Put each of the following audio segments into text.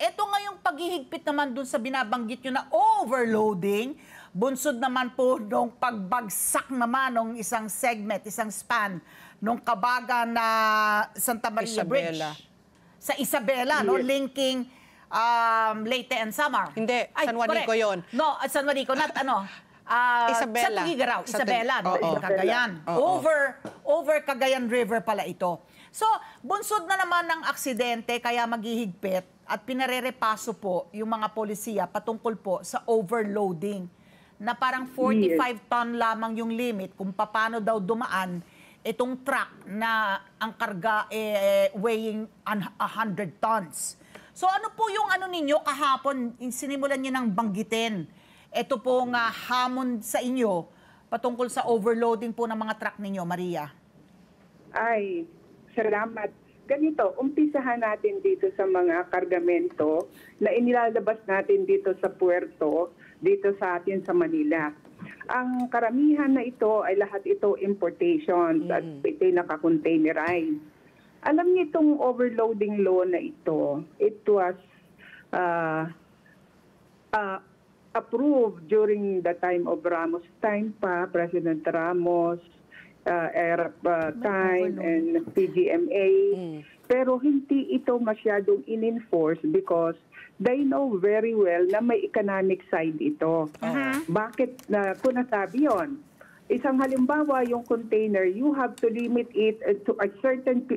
Ito ngayong paghihigpit naman dun sa binabanggit nyo na overloading, bunsod naman po nung pagbagsak naman ng isang segment, isang span, nung Kabaga na Santa Maria Bridge. Sa Isabela, no? Linking Leyte and Samar. Hindi, San Juanico yun. No, San Juanico, not ano. Isabela. Sa Tugigaraw, Isabela, no? Cagayan. Oo. Over Cagayan River pala ito. So, bunsod na naman ng aksidente, kaya maghihigpit at pinarerepaso po yung mga polisiya patungkol po sa overloading na parang 45 ton lamang yung limit kung paano daw dumaan itong truck na ang karga weighing 100 tons. So ano po yung ano ninyo kahapon, sinimulan niyo ng banggitin? Ito po nga hamon sa inyo patungkol sa overloading po ng mga truck ninyo, Maria. Ay, salamat. Ganito, umpisahan natin dito sa mga kargamento na inilalabas natin dito sa puerto, dito sa atin sa Manila. Ang karamihan na ito ay lahat ito importations at ito'y nakakontainerize. Alam niyo itong overloading law na ito, it was approved during the time of Ramos time pa, President Ramos, ERAP time and PGMA. Pero hindi ito masyadong in-enforce because they know very well na may economic side ito. Bakit ko nasabi yun? Isang halimbawa, yung container, you have to limit it to a certain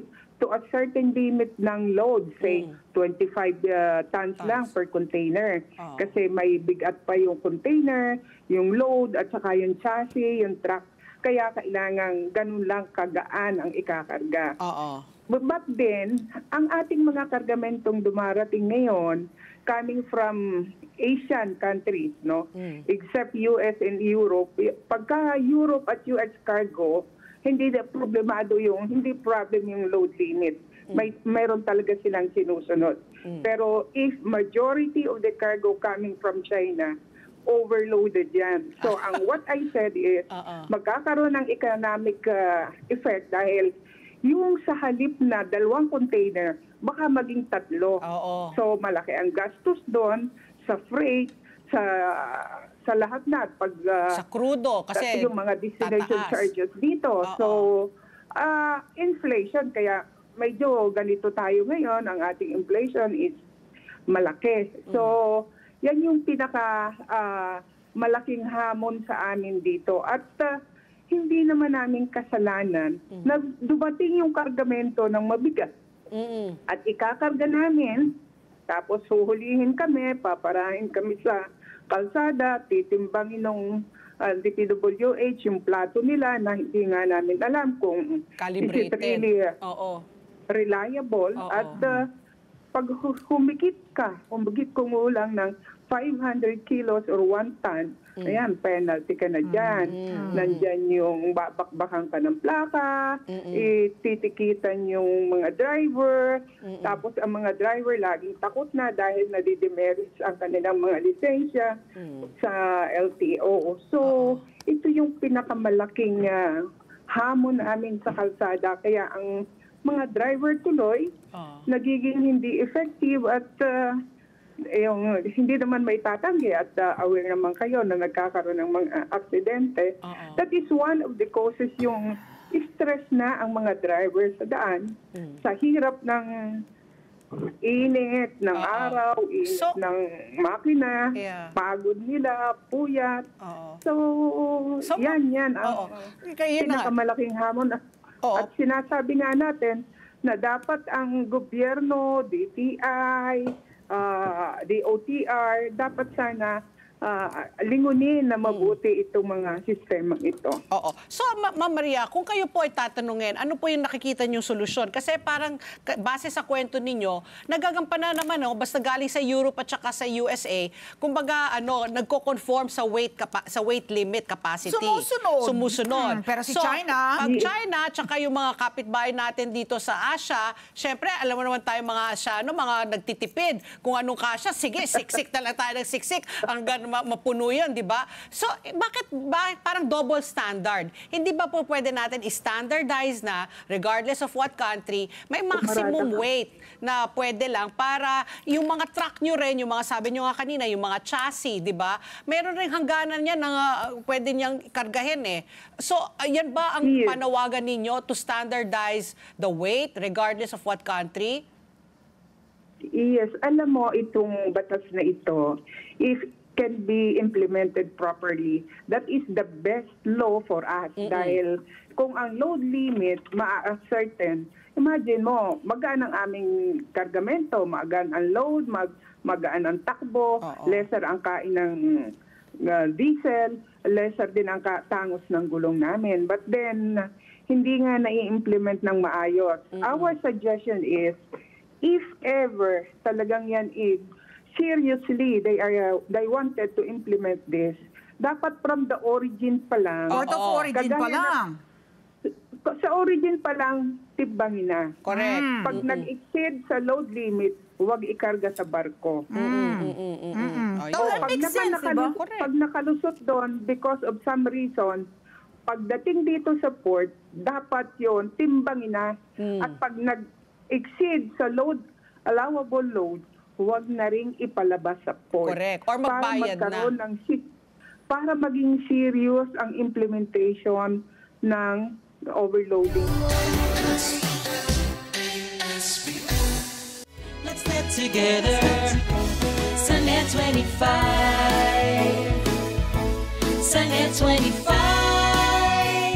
limit ng load, say 25 tons lang per container. Kasi may bigat pa yung container, yung load, at saka yung chassis, yung truck. Kaya kailangan ganun lang kagaan ang ikakarga. But then, ang ating mga kargamentong dumarating ngayon, coming from Asian countries, no, except US and Europe, pagka Europe at US cargo, hindi problem yung load limit. Mayroon talaga silang sinusunod. Pero if majority of the cargo coming from China, overloaded yan. So, what I said is, magkakaroon ng economic effect dahil yung sa halip na 2 container, baka maging 3. So, malaki ang gastos doon sa freight, sa lahat na. Sa crudo, kasi yung mga destination charges dito. So, inflation, kaya medyo ganito tayo ngayon. Ang ating inflation is malaki. So, yan yung pinaka malaking hamon sa amin dito. At hindi naman namin kasalanan na dumating yung kargamento ng mabigat. At ikakarga namin, tapos huhulihin kami, paparahin kami sa kalsada, titimbangin ng DPWH yung plato nila na hindi nga namin alam kung calibrated. Is it really reliable. At pag humigit kumulang ng 500 kilos or 1 ton, ayan, penalty ka na dyan. Nandyan yung babakbakan ka ng plaka, titikitan yung mga driver, tapos ang mga driver laging takot na dahil nadidemerits ang kanilang mga lisensya sa LTO. So, ito yung pinakamalaking hamon namin sa kalsada. Kaya ang mga driver tuloy, nagiging hindi effective at yung hindi naman may tatanggi at aware naman kayo na nagkakaroon ng mga aksidente. That is one of the causes, yung stress na ang mga driver sa daan sa hirap ng init ng araw, init ng makina, pagod nila, puyat. So, yan ang pinakamalaking hamon. At sinasabi nga natin na dapat ang gobyerno, DTI, DOTR, dapat sana lingunin na mabuti itong mga sistemang ito. So, Ma'am Maria, kung kayo po ay tatanungin, ano po yung nakikita niyong solusyon? Kasi parang base sa kwento ninyo, nagagampanan naman, basta galing sa Europe at saka sa USA, kumbaga, nagko-conform sa weight limit capacity. Sumusunod. Pero si China... Pag China, at saka yung mga kapitbahay natin dito sa Asia, syempre, alam mo naman tayo mga Asiano, mga nagtitipid. Kung anong kasya, sige, siksik na lang tayo ng siksik. Hanggang mapuno yun, di ba? So, bakit parang double standard? Hindi ba po pwede natin i-standardize na, regardless of what country, may maximum weight na pwede lang para yung mga truck nyo rin, yung mga sabi nyo nga kanina, yung mga chassis, di ba? Meron rin hangganan yan na pwede niyang kargahin eh. So, yan ba ang panawagan ninyo to standardize the weight regardless of what country? Yes, alam mo itong batas na ito, if can be implemented properly, that is the best law for us. Dahil kung ang load limit ma-ascertain, imagine mo, magaan ang aming kargamento, magaan ang load, magaan ang takbo, lesser ang kain ng diesel, lesser din ang tangos ng gulong namin. But then, hindi nga nai-implement ng maayos. Our suggestion is, if ever talagang yan is seriously they wanted to implement this, dapat from the origin pa lang. Port of origin pa lang. Sa origin pa lang, timbangin na. Correct. Pag nag-exceed sa load limit, huwag ikarga sa barko. That makes sense, diba? Pag nakalusot doon, because of some reason, pagdating dito sa port, dapat yon timbangin na. At pag nag-exceed sa allowable load, huwag na ring ipalabas sa port. Correct. Or magbayad na. Para maging serious ang implementation ng overloading. Let's get together. Sunday 25. Sunday 25.